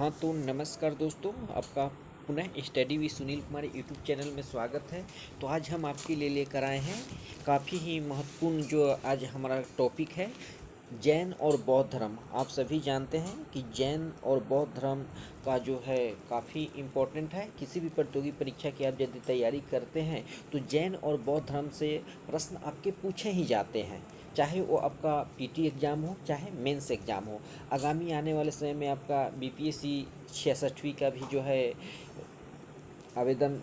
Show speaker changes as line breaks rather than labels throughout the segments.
हाँ तो नमस्कार दोस्तों, आपका पुनः study with Sunil Kumar YouTube channel में स्वागत है। तो आज हम आपके लिए लेकर आए हैं काफ़ी ही महत्वपूर्ण जो आज हमारा टॉपिक है, जैन और बौद्ध धर्म। आप सभी जानते हैं कि जैन और बौद्ध धर्म का जो है काफ़ी इम्पोर्टेंट है। किसी भी प्रतियोगी परीक्षा की आप यदि तैयारी करते हैं तो जैन और बौद्ध धर्म से प्रश्न आपके पूछे ही जाते हैं, चाहे वो आपका पीटी एग्ज़ाम हो चाहे मेंस एग्ज़ाम हो। आगामी आने वाले समय में आपका बीपीएससी 66वीं का भी जो है आवेदन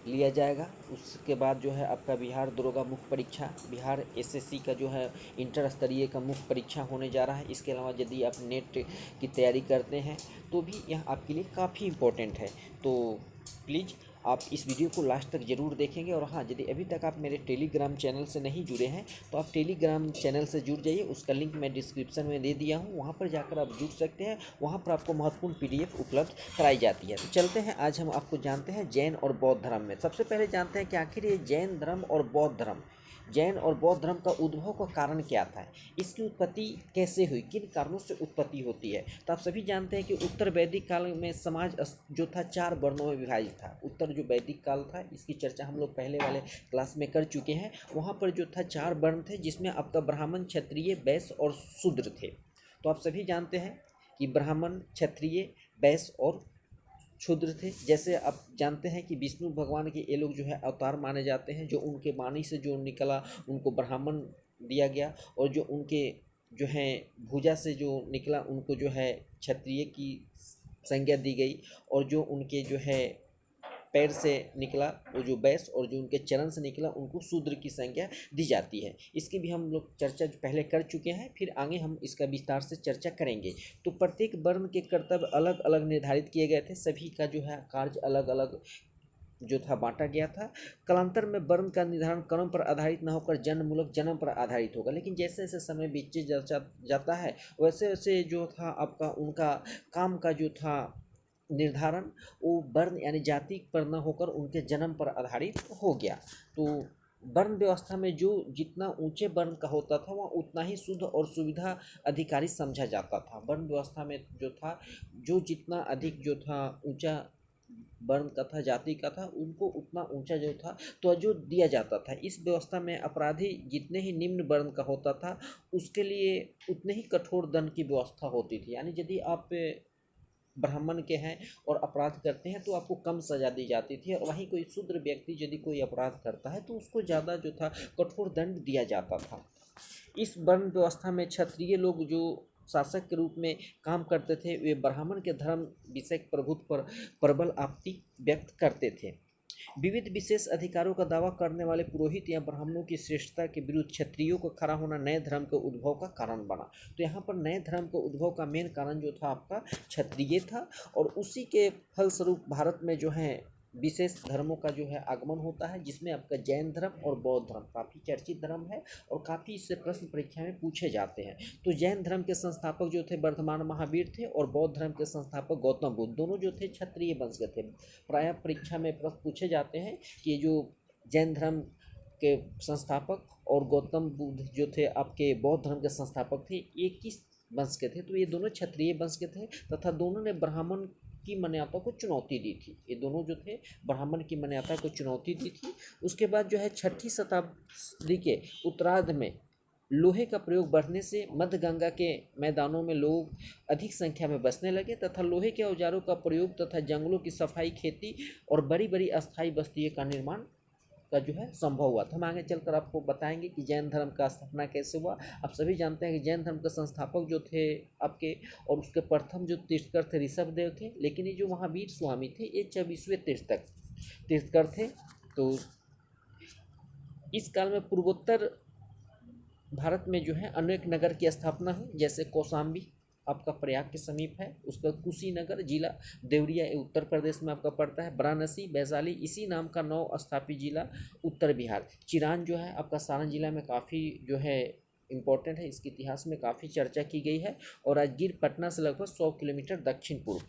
लिया जाएगा। उसके बाद जो है आपका बिहार दरोगा मुख्य परीक्षा, बिहार एसएससी का जो है इंटर स्तरीय का मुख्य परीक्षा होने जा रहा है। इसके अलावा यदि आप नेट की तैयारी करते हैं तो भी यह आपके लिए काफ़ी इम्पोर्टेंट है। तो प्लीज़ आप इस वीडियो को लास्ट तक ज़रूर देखेंगे। और हाँ, यदि अभी तक आप मेरे टेलीग्राम चैनल से नहीं जुड़े हैं तो आप टेलीग्राम चैनल से जुड़ जाइए। उसका लिंक मैं डिस्क्रिप्शन में दे दिया हूँ, वहाँ पर जाकर आप जुड़ सकते हैं। वहाँ पर आपको महत्वपूर्ण पीडीएफ उपलब्ध कराई जाती है। तो चलते हैं, आज हम आपको जानते हैं जैन और बौद्ध धर्म में। सबसे पहले जानते हैं कि आखिर ये जैन धर्म और बौद्ध धर्म, जैन और बौद्ध धर्म का उद्भव का कारण क्या था, इसकी उत्पत्ति कैसे हुई, किन कारणों से उत्पत्ति होती है। तो आप सभी जानते हैं कि उत्तर वैदिक काल में समाज जो था 4 वर्णों में विभाजित था। उत्तर जो वैदिक काल था, इसकी चर्चा हम लोग पहले वाले क्लास में कर चुके हैं। वहाँ पर जो था 4 वर्ण थे, जिसमें आपका ब्राह्मण, क्षत्रिय, वैश्य और शूद्र थे। तो आप सभी जानते हैं कि ब्राह्मण, क्षत्रिय, वैश्य और क्षुद्र थे। जैसे आप जानते हैं कि विष्णु भगवान के ये लोग जो है अवतार माने जाते हैं। जो उनके वाणी से जो निकला उनको ब्राह्मण दिया गया, और जो उनके जो है भुजा से जो निकला उनको जो है क्षत्रिय की संज्ञा दी गई, और जो उनके जो है पैर से निकला वो जो वैश्य, और जो उनके चरण से निकला उनको शूद्र की संज्ञा दी जाती है। इसकी भी हम लोग चर्चा पहले कर चुके हैं, फिर आगे हम इसका विस्तार से चर्चा करेंगे। तो प्रत्येक वर्ण के कर्तव्य अलग अलग निर्धारित किए गए थे। सभी का जो है कार्य अलग अलग जो था बांटा गया था। कालांतर में वर्ण का निर्धारण कर्म पर आधारित न होकर जन्ममूलक जन्म पर आधारित होगा। लेकिन जैसे जैसे समय बीतते जाता है वैसे वैसे जो था आपका उनका काम का जो था निर्धारण वो वर्ण यानी जाति पर न होकर उनके जन्म पर आधारित हो गया। तो वर्ण व्यवस्था में जो जितना ऊंचे वर्ण का होता था वह उतना ही शुद्ध और सुविधा अधिकारी समझा जाता था। वर्ण व्यवस्था में जो था, जो जितना अधिक जो था ऊंचा वर्ण का था, जाति का था, उनको उतना ऊंचा जो था तवज्जो दिया जाता था। इस व्यवस्था में अपराधी जितने ही निम्न वर्ण का होता था उसके लिए उतने ही कठोर दंड की व्यवस्था होती थी। यानी यदि आप ब्राह्मण के हैं और अपराध करते हैं तो आपको कम सजा दी जाती थी, और वहीं कोई शूद्र व्यक्ति यदि कोई अपराध करता है तो उसको ज़्यादा जो था कठोर दंड दिया जाता था। इस वर्ण व्यवस्था में क्षत्रिय लोग जो शासक के रूप में काम करते थे, वे ब्राह्मण के धर्म विषय प्रभुत्व पर प्रबल आपत्ति व्यक्त करते थे। विविध विशेष अधिकारों का दावा करने वाले पुरोहित या ब्राह्मणों की श्रेष्ठता के विरुद्ध क्षत्रियों का खड़ा होना नए धर्म के उद्भव का कारण बना। तो यहाँ पर नए धर्म के उद्भव का मेन कारण जो था आपका क्षत्रिय था, और उसी के फलस्वरूप भारत में जो है विशेष धर्मों का जो है आगमन होता है, जिसमें आपका जैन धर्म और बौद्ध धर्म काफ़ी चर्चित धर्म है और काफ़ी इससे प्रश्न परीक्षा में पूछे जाते हैं। तो जैन धर्म के संस्थापक जो थे वर्धमान महावीर थे, और बौद्ध धर्म के संस्थापक गौतम बुद्ध, दोनों जो थे क्षत्रिय वंश के थे। प्रायः परीक्षा में प्रश्न पूछे जाते हैं कि जो जैन धर्म के संस्थापक और गौतम बुद्ध जो थे आपके बौद्ध धर्म के संस्थापक थे, ये किस वंश के थे। तो ये दोनों क्षत्रिय वंश के थे तथा दोनों ने ब्राह्मण की मान्यता को चुनौती दी थी। ये दोनों जो थे ब्राह्मण की मान्यता को चुनौती दी थी। उसके बाद जो है 6ठी शताब्दी के उत्तरार्ध में लोहे का प्रयोग बढ़ने से मध्य गंगा के मैदानों में लोग अधिक संख्या में बसने लगे, तथा लोहे के औजारों का प्रयोग तथा जंगलों की सफाई, खेती और बड़ी बड़ी अस्थायी बस्तियों का निर्माण का जो है संभव हुआ था। हम आगे चलकर आपको बताएंगे कि जैन धर्म का स्थापना कैसे हुआ। आप सभी जानते हैं कि जैन धर्म के संस्थापक जो थे आपके, और उसके प्रथम जो तीर्थकर थे ऋषभ देव थे। लेकिन ये जो महावीर स्वामी थे ये 24वें तीर्थकर थे। तो इस काल में पूर्वोत्तर भारत में जो है अनेक नगर की स्थापना हुई, जैसे कौशाम्बी आपका प्रयाग के समीप है, उसका कुशीनगर जिला देवरिया उत्तर प्रदेश में आपका पड़ता है। वाराणसी, वैशाली इसी नाम का नव स्थापित जिला उत्तर बिहार। चिरान जो है आपका सारण जिला में काफ़ी जो है इम्पोर्टेंट है, इसके इतिहास में काफ़ी चर्चा की गई है। और राजगीर पटना से लगभग 100 किलोमीटर दक्षिण पूर्व।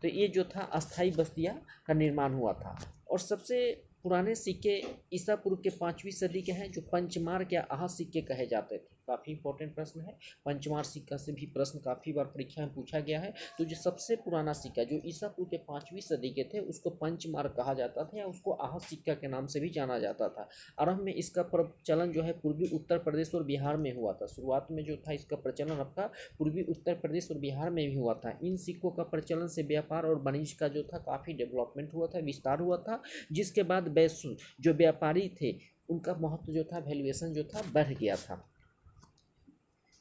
तो ये जो था अस्थाई बस्तियाँ का निर्माण हुआ था। और सबसे पुराने सिक्के ईसा पूर्व के 5वीं सदी के हैं जो पंचमार्क या आह सिक्के कहे जाते थे। काफ़ी इंपॉर्टेंट प्रश्न है, पंचमार सिक्का से भी प्रश्न काफ़ी बार परीक्षा में पूछा गया है। तो जो सबसे पुराना सिक्का जो ईसा पूर्व के 5वीं सदी के थे उसको पंचमार्क कहा जाता था या उसको आह सिक्का के नाम से भी जाना जाता था। आरंभ में इसका प्रचलन जो है पूर्वी उत्तर प्रदेश और बिहार में हुआ था। शुरुआत में जो था इसका प्रचलन आपका पूर्वी उत्तर प्रदेश और बिहार में भी हुआ था। इन सिक्कों का प्रचलन से व्यापार और वाणिज्य का जो था काफ़ी डेवलपमेंट हुआ था, विस्तार हुआ था, जिसके बाद वैश्य जो व्यापारी थे उनका महत्व जो था, वैल्यूएशन जो था बढ़ गया था।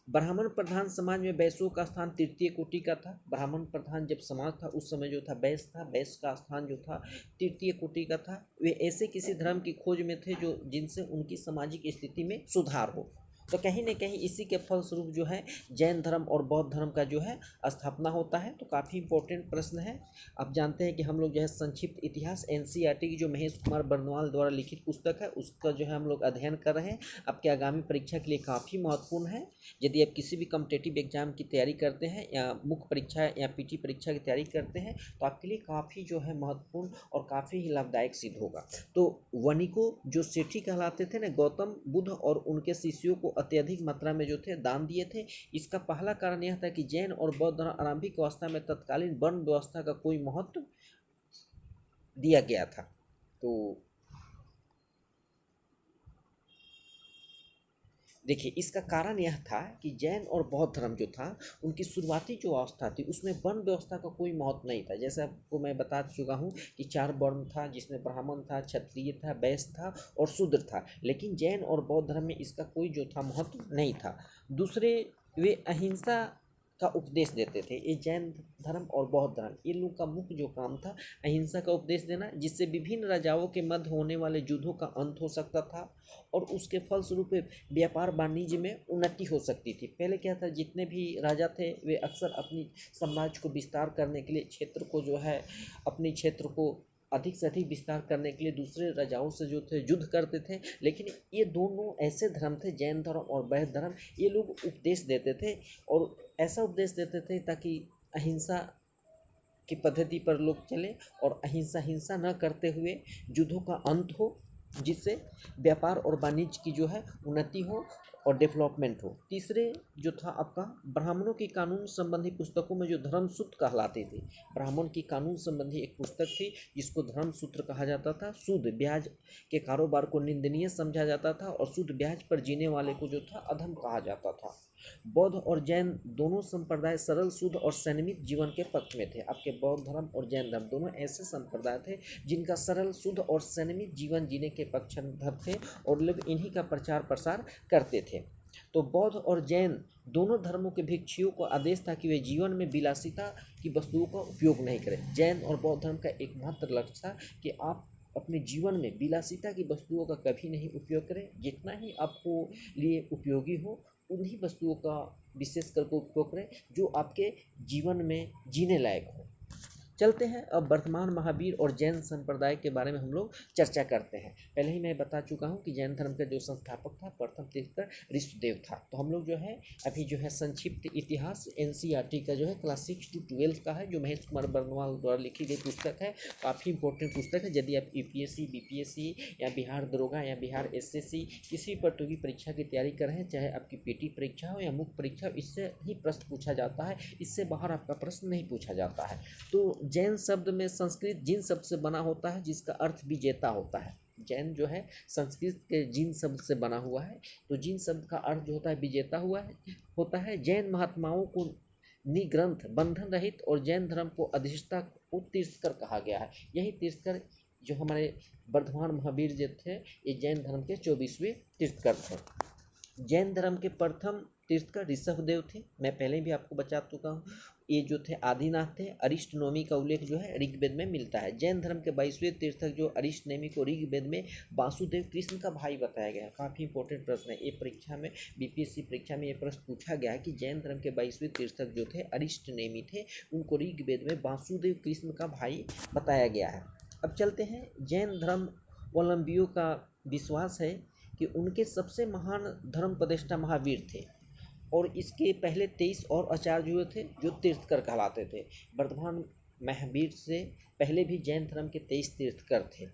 ब्राह्मण प्रधान समाज में वैश्यों का स्थान तृतीय कोटि का था। ब्राह्मण प्रधान जब समाज था उस समय जो था वैश्य था, वैश्य का स्थान जो था तृतीय कोटि का था। वे ऐसे किसी धर्म की खोज में थे जो जिनसे उनकी सामाजिक स्थिति में सुधार हो। तो कहीं न कहीं इसी के फलस्वरूप जो है जैन धर्म और बौद्ध धर्म का जो है स्थापना होता है। तो काफ़ी इंपॉर्टेंट प्रश्न है। आप जानते हैं कि हम लोग जो है संक्षिप्त इतिहास एनसीईआरटी की जो महेश कुमार बर्नवाल द्वारा लिखित पुस्तक है उसका जो है हम लोग अध्ययन कर रहे हैं। आपके आगामी परीक्षा के लिए काफ़ी महत्वपूर्ण है। यदि आप किसी भी कॉम्पिटिटिव एग्जाम की तैयारी करते हैं या मुख्य परीक्षा या पीटी परीक्षा की तैयारी करते हैं तो आपके लिए काफ़ी जो है महत्वपूर्ण और काफ़ी ही लाभदायक सिद्ध होगा। तो वणिकों जो सेठी कहलाते थे ना, गौतम बुद्ध और उनके शिष्यों को अत्यधिक मात्रा में जो थे दान दिए थे। इसका पहला कारण यह था कि जैन और बौद्ध धर्म आरंभिक अवस्था में तत्कालीन वर्ण व्यवस्था का कोई महत्व दिया गया था। तो देखिए इसका कारण यह था कि जैन और बौद्ध धर्म जो था उनकी शुरुआती जो अवस्था थी उसमें वर्ण व्यवस्था का कोई महत्व नहीं था। जैसे आपको मैं बता चुका हूँ कि 4 वर्ण था जिसमें ब्राह्मण था, क्षत्रिय था, वैश्य था और शूद्र था। लेकिन जैन और बौद्ध धर्म में इसका कोई जो था महत्व नहीं था। दूसरे, वे अहिंसा का उपदेश देते थे। ये जैन धर्म और बौद्ध धर्म ये लोग का मुख्य जो काम था अहिंसा का उपदेश देना, जिससे विभिन्न राजाओं के मध्य होने वाले युद्धों का अंत हो सकता था और उसके फलस्वरूप व्यापार वाणिज्य में उन्नति हो सकती थी। पहले क्या था, जितने भी राजा थे वे अक्सर अपनी साम्राज्य को विस्तार करने के लिए क्षेत्र को जो है अपने क्षेत्र को अधिक से अधिक विस्तार करने के लिए दूसरे राजाओं से जो थे युद्ध करते थे। लेकिन ये दोनों ऐसे धर्म थे, जैन धर्म और बौद्ध धर्म, ये लोग उपदेश देते थे और ऐसा उपदेश देते थे ताकि अहिंसा की पद्धति पर लोग चले और हिंसा न करते हुए युद्धों का अंत हो, जिससे व्यापार और वाणिज्य की जो है उन्नति हो और डेवलपमेंट हो। तीसरे जो था आपका ब्राह्मणों की कानून संबंधी पुस्तकों में जो धर्मसूत्र कहलाती थी। ब्राह्मण की कानून संबंधी एक पुस्तक थी जिसको धर्मसूत्र कहा जाता था। शुद्ध ब्याज के कारोबार को निंदनीय समझा जाता था और शुद्ध ब्याज पर जीने वाले को जो था अधम कहा जाता था। बौद्ध और जैन दोनों संप्रदाय सरल, शुद्ध और संयमित जीवन के पक्ष में थे। आपके बौद्ध धर्म और जैन धर्म दोनों ऐसे संप्रदाय थे जिनका सरल, शुद्ध और संयमित जीवन जीने के पक्षधर थे और लोग इन्हीं का प्रचार प्रसार करते थे। तो बौद्ध और जैन दोनों धर्मों के भिक्षुओं को आदेश था कि वे जीवन में विलासिता की वस्तुओं का उपयोग नहीं करें। जैन और बौद्ध धर्म का एकमात्र लक्ष्य था कि आप अपने जीवन में विलासिता की वस्तुओं का कभी नहीं उपयोग करें। जितना ही आपको लिए उपयोगी हो उन्हीं वस्तुओं का विशेष करके उपयोग करें जो आपके जीवन में जीने लायक हो। चलते हैं अब वर्तमान महावीर और जैन संप्रदाय के बारे में हम लोग चर्चा करते हैं। पहले ही मैं बता चुका हूं कि जैन धर्म का जो संस्थापक था प्रथम तीर्थंकर ऋषभदेव था। तो हम लोग जो है अभी जो है संक्षिप्त इतिहास एनसीईआरटी का जो है क्लास 6 to 12 का है, जो महेश कुमार बर्नवाल द्वारा लिखी गई पुस्तक है। काफ़ी इंपॉर्टेंट पुस्तक है। यदि आप यूपीएससी, बीपीएससी या बिहार दरोगा या बिहार एसएससी किसी प्रतियोगी परीक्षा की तैयारी कर रहे हैं, चाहे आपकी पीटी परीक्षा हो या मुख्य परीक्षा हो, इससे ही प्रश्न पूछा जाता है। इससे बाहर आपका प्रश्न नहीं पूछा जाता है। तो जैन शब्द में संस्कृत जिन शब्द से बना होता है जिसका अर्थ विजेता होता है। जैन जो है संस्कृत के जिन शब्द से बना हुआ है, तो जिन शब्द का अर्थ जो होता है विजेता होता है। जैन महात्माओं को निग्रंथ, बंधन रहित और जैन धर्म को अधिष्ठता को तीर्थकर कहा गया है। यही तीर्थकर जो हमारे वर्धमान महावीर जी थे ये जैन धर्म के 24वें तीर्थकर थे। जैन धर्म के प्रथम तीर्थकर ऋषभदेव थे। मैं पहले भी आपको बता चुका हूँ। ये जो थे आदिनाथ थे। अरिष्टनेमी का उल्लेख जो है ऋग्वेद में मिलता है। जैन धर्म के 22वें तीर्थकर जो अरिष्टनेमी को ऋग्वेद में वासुदेव कृष्ण का भाई बताया गया है। काफ़ी इंपॉर्टेंट प्रश्न है। ये परीक्षा में बीपीएससी परीक्षा में ये प्रश्न पूछा गया है कि जैन धर्म के 22वें तीर्थकर जो थे अरिष्टनेमी थे, उनको ऋग्वेद में वासुदेव कृष्ण का भाई बताया गया है। अब चलते हैं। जैन धर्मावलंबियों का विश्वास है कि उनके सबसे महान धर्म प्रतिष्ठा महावीर थे और इसके पहले 23 और आचार्य हुए थे जो तीर्थकर कहलाते थे। वर्धमान महावीर से पहले भी जैन धर्म के 23 तीर्थकर थे।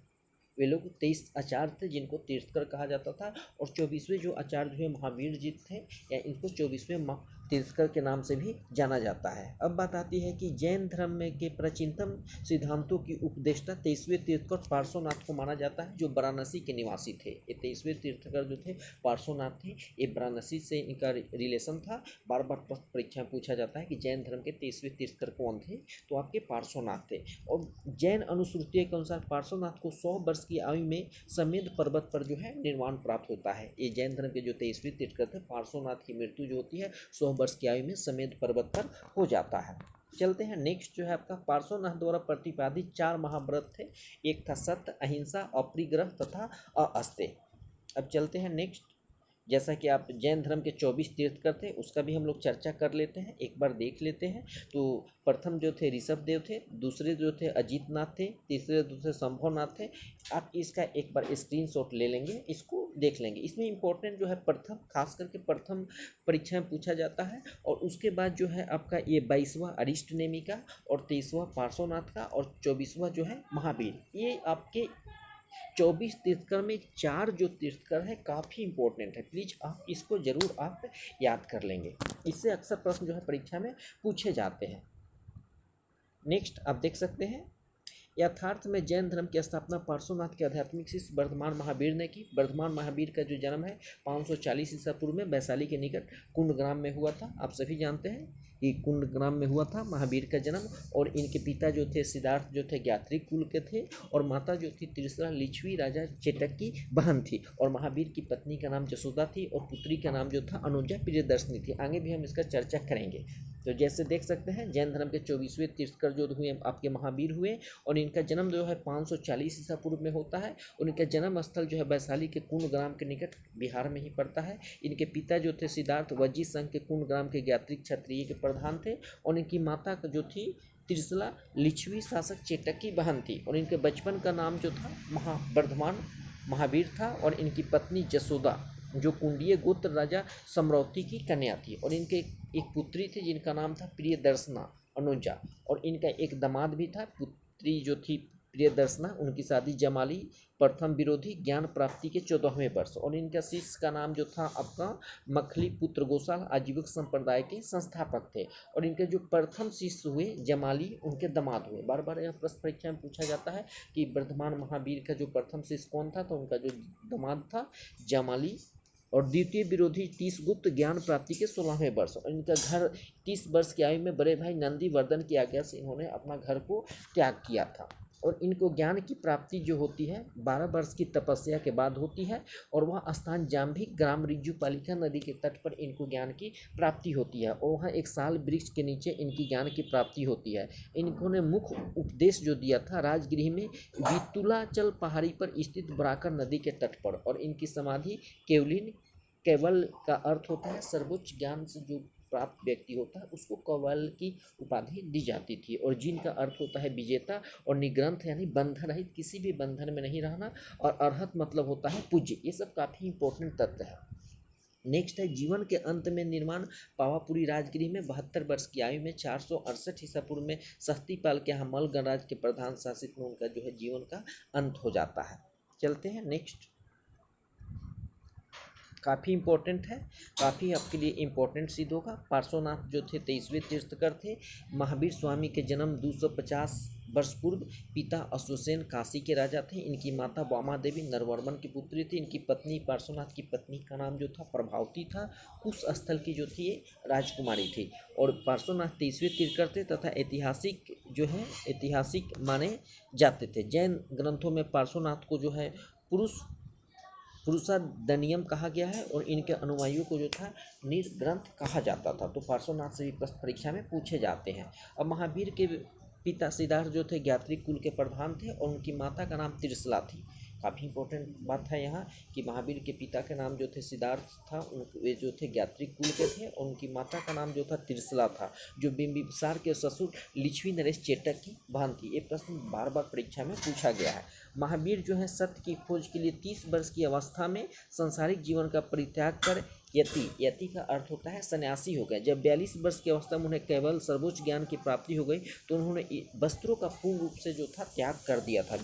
वे लोग 23 आचार्य थे जिनको तीर्थकर कहा जाता था, और 24वें जो आचार्य हुए महावीर जी थे, या इनको 24वें तीर्थकर के नाम से भी जाना जाता है। अब बात आती है कि जैन धर्म में के प्राचीनतम सिद्धांतों की उपदेष्टा 23वें तीर्थकर पार्श्वनाथ को माना जाता है, जो वाराणसी के निवासी थे। ये 23वें तीर्थकर जो थे पार्श्वनाथ थे, ये वाराणसी से इनका रिलेशन था। बार बार प्रश्न परीक्षा में पूछा जाता है कि जैन धर्म के 23वें तीर्थकर कौन थे, तो आपके पार्श्वनाथ थे। और जैन अनुश्रुतियों के अनुसार पार्श्वनाथ को 100 वर्ष की आयु में समेध पर्वत पर जो है निर्वाण प्राप्त होता है। ये जैन धर्म के जो 23वें तीर्थकर थे, पार्श्वनाथ की मृत्यु जो होती है 100 वर्ष की आयु में समेध पर्वत पर हो जाता है। चलते हैं नेक्स्ट जो है आपका पार्श्वनाथ द्वारा प्रतिपादित 4 महाव्रत थे। एक था सत्य, अहिंसा, अपरिग्रह तथा अअस्तेय। अब चलते हैं नेक्स्ट। जैसा कि आप जैन धर्म के 24 तीर्थकर थे, उसका भी हम लोग चर्चा कर लेते हैं, एक बार देख लेते हैं। तो प्रथम जो थे ऋषभदेव थे, दूसरे जो थे अजीतनाथ थे, तीसरे जो थे शंभुनाथ थे। आप इसका एक बार स्क्रीनशॉट ले लेंगे, इसको देख लेंगे। इसमें इंपॉर्टेंट जो है प्रथम, खास करके प्रथम परीक्षा में पूछा जाता है। और उसके बाद जो है आपका ये 22वां अरिष्टनेमी का, और 23वां पार्श्वनाथ का, और 24वां जो है महावीर। ये आपके 24 तीर्थकर में 4 जो तीर्थकर है काफ़ी इंपॉर्टेंट है। प्लीज़ आप इसको ज़रूर आप याद कर लेंगे, इससे अक्सर प्रश्न जो है परीक्षा में पूछे जाते हैं। नेक्स्ट आप देख सकते हैं, यथार्थ में जैन धर्म की स्थापना पार्श्वनाथ के आध्यात्मिक शिष्य वर्धमान महावीर ने की। वर्धमान महावीर का जो जन्म है 540 ईसा पूर्व में वैशाली के निकट कुंडग्राम में हुआ था। आप सभी जानते हैं कि कुंडग्राम में हुआ था महावीर का जन्म। और इनके पिता जो थे सिद्धार्थ जो थे ज्ञात्री कुल के थे, और माता जो थी त्रिशला लिच्छवी राजा चेटक की बहन थी। और महावीर की पत्नी का नाम जसोदा थी, और पुत्री का नाम जो था अनुजा प्रियदर्शनी थी। आगे भी हम इसका चर्चा करेंगे। तो जैसे देख सकते हैं जैन धर्म के 24वें तीर्थकर जो हुए आपके महावीर हुए, और इनका जन्म जो है 540 ईसा पूर्व में होता है। उनका जन्म स्थल जो है वैशाली के कुंडग्राम के निकट बिहार में ही पड़ता है। इनके पिता जो थे सिद्धार्थ वजीर संघ के कुंडग्राम के ज्ञात्री क्षत्रिय के प्रधान थे, और इनकी माता जो थी त्रिशला लिच्छवी शासक चेटक की बहन थी। और इनके बचपन का नाम जो था वर्धमान महावीर था। और इनकी पत्नी जसोदा जो कुंडीय गोत्र राजा सम्रावती की कन्या थी। और इनके एक पुत्री थी जिनका नाम था प्रियदर्शना अनुजा। और इनका एक दामाद भी था, पुत्री जो थी प्रियदर्शना, उनकी शादी जमाली प्रथम विरोधी ज्ञान प्राप्ति के 14वें वर्ष। और इनका शिष्य का नाम जो था आपका मखली पुत्र गोसाल आजीविक संप्रदाय के संस्थापक थे। और इनके जो प्रथम शिष्य हुए जमाली, उनके दामाद हुए। बार बार यह प्रश्न परीक्षा में पूछा जाता है कि वर्धमान महावीर का जो प्रथम शिष्य कौन था, तो उनका जो दामाद था जमाली। और द्वितीय विरोधी 30 गुप्त ज्ञान प्राप्ति के 16वें वर्ष। और इनका घर 30 वर्ष की आयु में बड़े भाई नंदीवर्धन की आज्ञा से इन्होंने अपना घर को त्याग किया था। और इनको ज्ञान की प्राप्ति जो होती है 12 वर्ष की तपस्या के बाद होती है। और वह स्थान जाम्भी ग्राम रिज्जुपालिका नदी के तट पर इनको ज्ञान की प्राप्ति होती है। और वहाँ एक साल वृक्ष के नीचे इनकी ज्ञान की प्राप्ति होती है। इन्होंने मुख्य उपदेश जो दिया था राजगृह में वितुलाचल पहाड़ी पर स्थित बराकर नदी के तट पर। और इनकी समाधि केवलिन, केवल का अर्थ होता है सर्वोच्च ज्ञान से जो प्राप्त व्यक्ति होता है उसको कवल की उपाधि दी जाती थी। और जिन का अर्थ होता है विजेता, और निग्रंथ यानी बंधन रहित, किसी भी बंधन में नहीं रहना। और अर्हत मतलब होता है पूज्य। ये सब काफ़ी इंपॉर्टेंट तथ्य है। नेक्स्ट है जीवन के अंत में निर्माण पावापुरी राजगृह में 72 वर्ष की आयु में 468 ईसा पूर्व में शक्तिपाल के यहाँ मल गणराज्य के प्रधान शासित में उनका जो है जीवन का अंत हो जाता है। चलते हैं नेक्स्ट। काफ़ी इंपॉर्टेंट है, काफ़ी आपके लिए इम्पोर्टेंट सिद्ध होगा। पार्श्वनाथ जो थे 23वें तीर्थकर थे। महावीर स्वामी के जन्म 250 वर्ष पूर्व पिता अश्वसेन काशी के राजा थे। इनकी माता वामा देवी नरवर्मन की पुत्री थी। इनकी पत्नी पार्श्वनाथ की पत्नी का नाम जो था प्रभावती था। कुश स्थल की जो थी राजकुमारी थी। और पार्श्वनाथ 23वें तीर्थकर थे तथा ऐतिहासिक जो है ऐतिहासिक माने जाते थे। जैन ग्रंथों में पार्श्वनाथ को जो है पुरुषादनियम कहा गया है। और इनके अनुयायियों को जो था निर्ग्रंथ कहा जाता था। तो पार्श्वनाथ से भी प्रश्न परीक्षा में पूछे जाते हैं। अब महावीर के पिता सिद्धार्थ जो थे ज्ञात्री कुल के प्रधान थे, और उनकी माता का नाम त्रिशला थी। काफ़ी इंपॉर्टेंट बात है यहाँ कि महावीर के पिता के नाम जो थे सिद्धार्थ था, वे जो थे ज्ञात्री कुल के थे। और उनकी माता का नाम जो था त्रिशला था, जो बिंबिसार के ससुर लिच्छवी नरेश चेटक की बहन थी। ये प्रश्न बार बार परीक्षा में पूछा गया है। महावीर जो है सत्य की खोज के लिए 30 वर्ष की अवस्था में संसारिक जीवन का परित्याग कर यति का अर्थ होता है सन्यासी हो गए। जब 42 वर्ष की अवस्था में उन्हें केवल सर्वोच्च ज्ञान की प्राप्ति हो गई, तो उन्होंने वस्त्रों का पूर्ण रूप से जो था त्याग कर दिया था।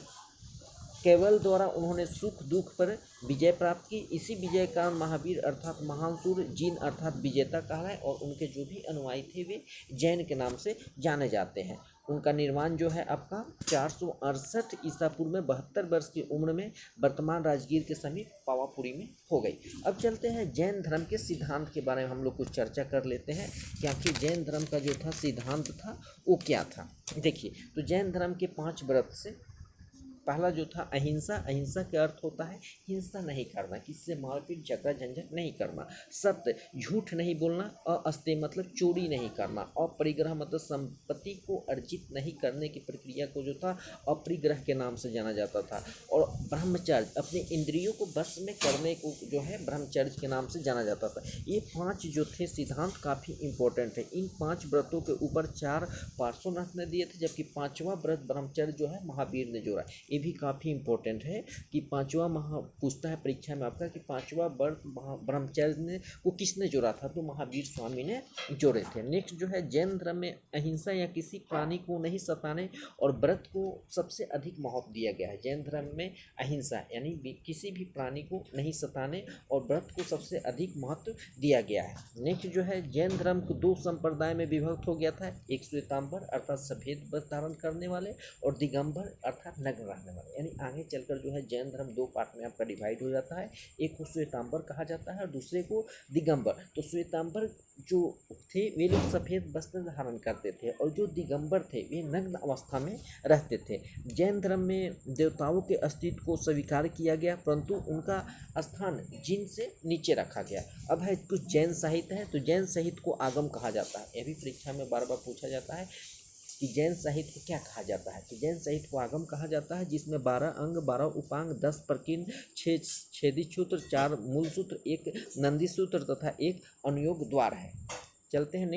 केवल द्वारा उन्होंने सुख दुख पर विजय प्राप्त की। इसी विजय का महावीर अर्थात महानसूर, जीन अर्थात विजेता कहलाए और उनके जो भी अनुयायी थे वे जैन के नाम से जाने जाते हैं। उनका निर्माण जो है आपका 468 ईसा पूर्व में 72 वर्ष की उम्र में वर्तमान राजगीर के समीप पावापुरी में हो गई। अब चलते हैं जैन धर्म के सिद्धांत के बारे में हम लोग कुछ चर्चा कर लेते हैं कि आखिर जैन धर्म का जो था सिद्धांत था वो क्या था। देखिए, तो जैन धर्म के 5 व्रत से पहला जो था अहिंसा। अहिंसा के अर्थ होता है हिंसा नहीं करना, किसी से मारपीट झगड़ा झंझट नहीं करना, सत्य झूठ नहीं बोलना, अस्तेय मतलब चोरी नहीं करना, अपरिग्रह मतलब संपत्ति को अर्जित नहीं करने की प्रक्रिया को जो था अपरिग्रह के नाम से जाना जाता था, और ब्रह्मचर्य अपने इंद्रियों को बस में करने को जो है ब्रह्मचर्य के नाम से जाना जाता था। ये 5 जो थे सिद्धांत काफ़ी इंपॉर्टेंट है। इन 5 व्रतों के ऊपर 4 पार्श्वनाथ ने दिए थे, जबकि 5वां व्रत ब्रह्मचर्य जो है महावीर ने जोड़ा। ये भी काफ़ी इंपॉर्टेंट है कि 5वां पूछता है परीक्षा में आपका कि 5वां व्रत ब्रह्मचर्य ने को किसने जोड़ा था, तो महावीर स्वामी ने जोड़े थे। नेक्स्ट जो है जैन धर्म में अहिंसा या किसी प्राणी को नहीं सताने और व्रत को सबसे अधिक महत्व दिया गया है। जैन धर्म में अहिंसा यानी किसी भी प्राणी को नहीं सताने और व्रत को सबसे अधिक महत्व दिया गया है। नेक्स्ट जो है जैन धर्म को 2 संप्रदाय में विभक्त हो गया था, एक श्वेतांबर अर्थात सफेद वस्त्र धारण करने वाले और दिगंबर अर्थात नग्न रहने वाले। यानी आगे चलकर जो है जैन धर्म 2 पार्ट में आपका डिवाइड हो जाता है, एक को श्वेतांबर कहा जाता है और दूसरे को दिगंबर। तो श्वेतांबर जो थे वे लोग सफ़ेद वस्त्र धारण करते थे और जो दिगंबर थे वे नग्न अवस्था में रहते थे। जैन धर्म में देवताओं के अस्तित्व को स्वीकार किया गया, परंतु उनका स्थान जिन से नीचे रखा गया। अब है कुछ जैन साहित्य है, तो जैन साहित्य को आगम कहा जाता है। यह भी परीक्षा में बार बार पूछा जाता है कि जैन साहित्य को क्या कहा जाता है, तो जैन साहित्य को आगम कहा जाता है जिसमें 12 अंग, 12 उपांग, 10 प्रकीर्णन, 6 छेदी सूत्र, 4 मूल सूत्र, 1 नंदी सूत्र तथा 1 अनुयोग द्वार है। चलते हैं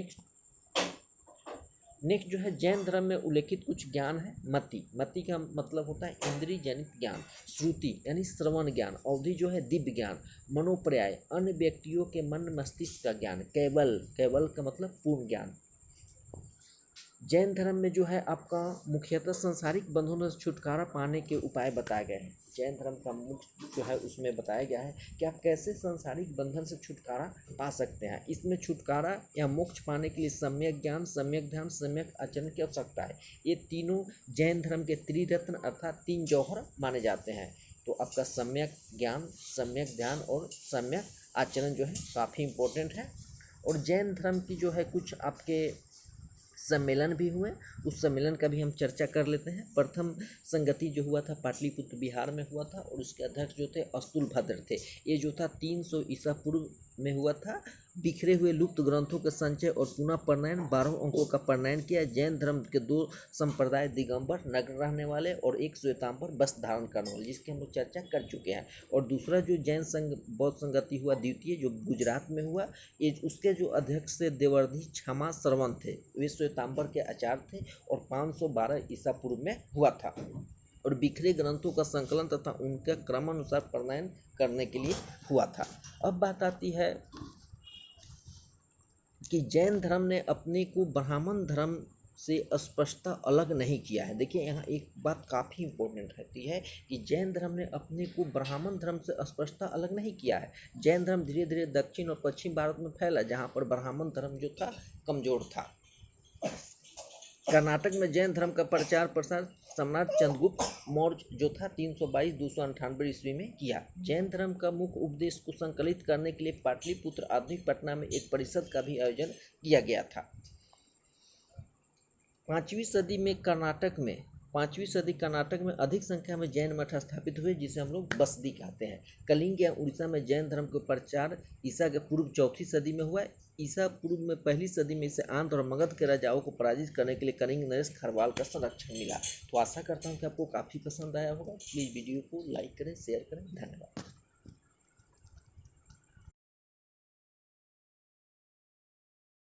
नेक्स्ट जो है जैन धर्म में उल्लेखित कुछ ज्ञान है। मति का मतलब होता है इंद्रिय जनित ज्ञान, श्रुति यानी श्रवण ज्ञान, अवधि जो है दिव्य ज्ञान, मनोपर्याय अन्य व्यक्तियों के मन मस्तिष्क का ज्ञान, केवल का मतलब पूर्ण ज्ञान। जैन धर्म में जो है आपका मुख्यतः सांसारिक बंधनों से छुटकारा पाने के उपाय बताए गए हैं। जैन धर्म का मुख्य जो है उसमें बताया गया है कि आप कैसे सांसारिक बंधन से छुटकारा पा सकते हैं। इसमें छुटकारा या मोक्ष पाने के लिए सम्यक ज्ञान, सम्यक ध्यान, सम्यक आचरण की आवश्यकता है। ये तीनों जैन धर्म के त्रिरत्न अर्थात 3 जौहर माने जाते हैं। तो आपका सम्यक ज्ञान, सम्यक ध्यान और सम्यक आचरण जो है काफ़ी इम्पोर्टेंट है। और जैन धर्म की जो है कुछ आपके सम्मेलन भी हुए, उस सम्मेलन का भी हम चर्चा कर लेते हैं। प्रथम संगति जो हुआ था पाटलिपुत्र बिहार में हुआ था और उसके अध्यक्ष जो थे अस्तुलभद्र थे। ये जो था 300 ईसा पूर्व में हुआ था। बिखरे हुए लुप्त ग्रंथों के संचय और पुनः प्रणयन, 12 अंकों का प्रणयन किया। जैन धर्म के 2 संप्रदाय दिगंबर नग्न रहने वाले और एक श्वेतांबर वस्त्र धारण करने वाले, जिसकी हम लोग चर्चा कर चुके हैं। और दूसरा जो जैन संघ बौद्ध संगति हुआ द्वितीय जो गुजरात में हुआ, ये उसके जो अध्यक्ष थे देवर्धि क्षमा श्रवण थे, वे श्वेतांबर के आचार्य थे और 512 ईसा पूर्व में हुआ था। और बिखरे ग्रंथों का संकलन तथा उनके क्रमानुसार प्रणयन करने के लिए हुआ था। अब बात आती है कि जैन धर्म ने अपने को ब्राह्मण धर्म से स्पष्टता अलग नहीं किया है। देखिए यहाँ एक बात काफ़ी इंपॉर्टेंट रहती है कि जैन धर्म ने अपने को ब्राह्मण धर्म से स्पष्टता अलग नहीं किया है। जैन धर्म धीरे धीरे दक्षिण और पश्चिम भारत में फैला, जहाँ पर ब्राह्मण धर्म जो था कमजोर था। कर्नाटक में जैन धर्म का प्रचार प्रसार सम्राट चंद्रगुप्त मौर्य जो था 322-298 ईस्वी में किया। जैन धर्म का मुख्य उपदेश को संकलित करने के लिए पाटलिपुत्र आधुनिक पटना में एक परिषद का भी आयोजन किया गया था। 5वीं सदी कर्नाटक में अधिक संख्या में जैन मठ स्थापित हुए, जिसे हम लोग बसदी कहते हैं। कलिंग या उड़ीसा में जैन धर्म का प्रचार ईसा के पूर्व 4वीं सदी में हुआ। ईसा पूर्व में 1ली सदी में इसे आंध्र और मगध के राजाओं को पराजित करने के लिए कलिंग नरेश खरवाल का संरक्षण मिला। तो आशा करता हूँ कि आपको काफ़ी पसंद आया होगा। प्लीज़ वीडियो को लाइक करें, शेयर करें। धन्यवाद।